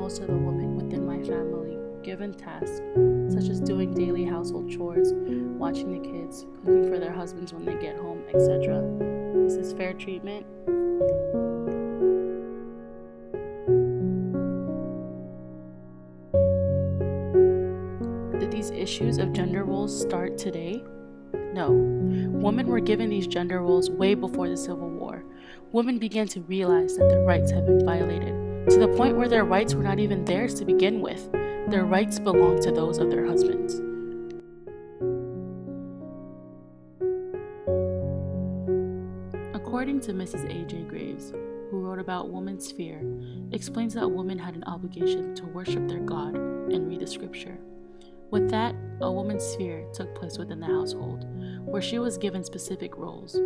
most of the women within my family given tasks such as doing daily household chores, watching the kids, cooking for their husbands when they get home, etc. Is this fair treatment? Did these issues of gender roles start today? No. Women were given these gender roles way before the Civil War. Women began to realize that their rights had been violated, to the point where their rights were not even theirs to begin with. Their rights belonged to those of their husbands. According to Mrs. A.J. Graves, who wrote about woman's sphere, explains that women had an obligation to worship their God and read the scripture. With that, a woman's sphere took place within the household, where she was given specific roles.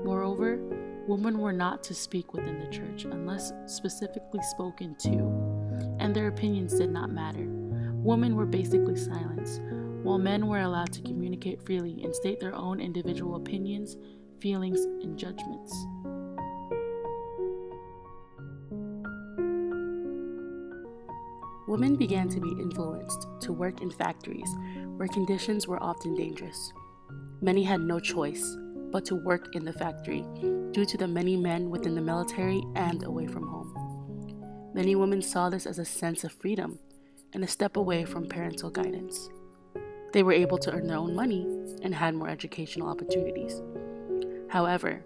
Moreover, women were not to speak within the church unless specifically spoken to, and their opinions did not matter. Women were basically silenced, while men were allowed to communicate freely and state their own individual opinions, feelings, and judgments. Women began to be influenced to work in factories where conditions were often dangerous. Many had no choice but to work in the factory due to the many men within the military and away from home. Many women saw this as a sense of freedom and a step away from parental guidance. They were able to earn their own money and had more educational opportunities. However,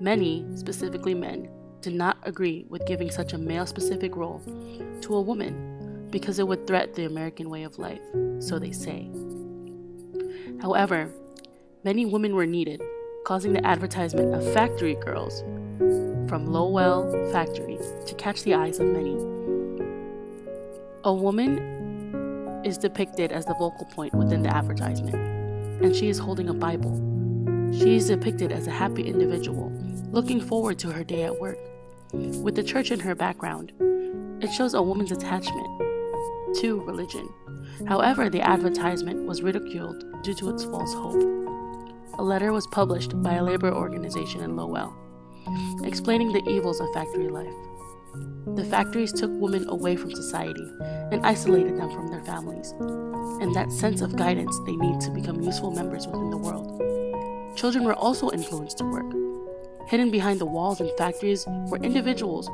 many, specifically men, did not agree with giving such a male-specific role to a woman because it would threaten the American way of life, so they say. However, many women were needed, causing the advertisement of factory girls from Lowell Factory to catch the eyes of many. A woman is depicted as the focal point within the advertisement, and she is holding a Bible. She is depicted as a happy individual, looking forward to her day at work. With the church in her background, it shows a woman's attachment to religion. However, the advertisement was ridiculed due to its false hope. A letter was published by a labor organization in Lowell, explaining the evils of factory life. The factories took women away from society and isolated them from their families, and that sense of guidance they need to become useful members within the world. Children were also influenced to work. Hidden behind the walls in factories were individuals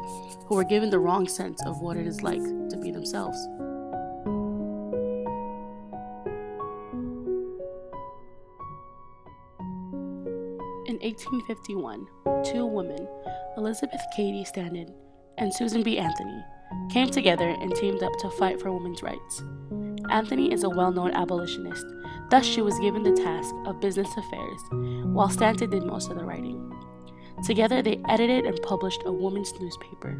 who were given the wrong sense of what it is like to be themselves. In 1851, two women, Elizabeth Cady Stanton and Susan B. Anthony, came together and teamed up to fight for women's rights. Anthony is a well-known abolitionist, thus she was given the task of business affairs, while Stanton did most of the writing. Together they edited and published a women's newspaper,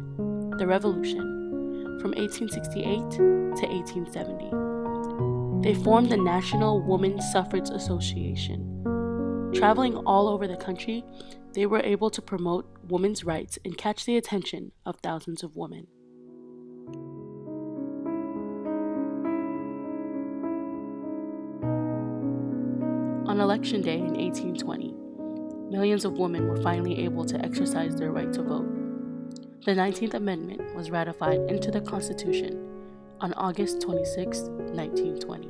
The Revolution, from 1868 to 1870. They formed the National Women's Suffrage Association. Traveling all over the country, they were able to promote women's rights and catch the attention of thousands of women. On Election Day in 1820, millions of women were finally able to exercise their right to vote. The 19th Amendment was ratified into the Constitution on August 26, 1920,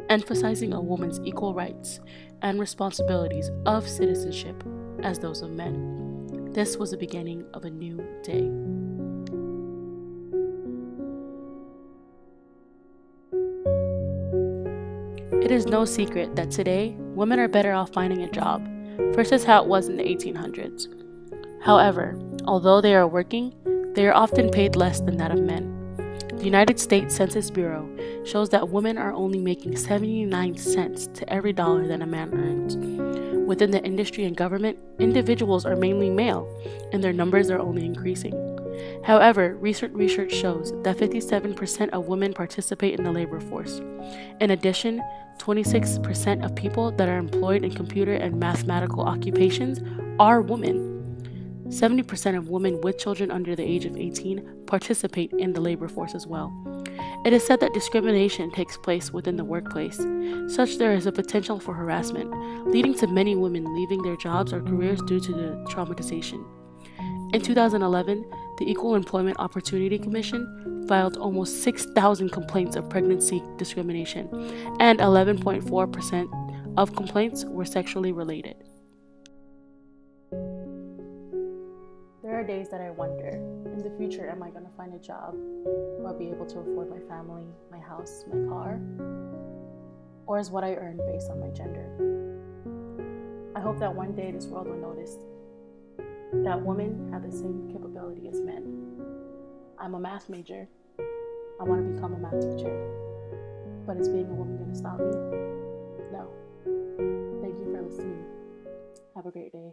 emphasizing a woman's equal rights and responsibilities of citizenship as those of men. This was the beginning of a new day. It is no secret that today, women are better off finding a job versus how it was in the 1800s. However, although they are working, they are often paid less than that of men. The United States Census Bureau shows that women are only making 79 cents to every dollar that a man earns. Within the industry and government, individuals are mainly male, and their numbers are only increasing. However, recent research shows that 57% of women participate in the labor force. In addition, 26% of people that are employed in computer and mathematical occupations are women. 70% of women with children under the age of 18 participate in the labor force as well. It is said that discrimination takes place within the workplace, such there is a potential for harassment, leading to many women leaving their jobs or careers due to the traumatization. In 2011, The Equal Employment Opportunity Commission filed almost 6,000 complaints of pregnancy discrimination, and 11.4% of complaints were sexually related. There are days that I wonder, in the future, am I going to find a job or be able to afford my family, my house, my car? Or is what I earn based on my gender? I hope that one day this world will notice that women have the same capability as men. I'm a math major. I want to become a math teacher. But is being a woman going to stop me? No. Thank you for listening. Have a great day.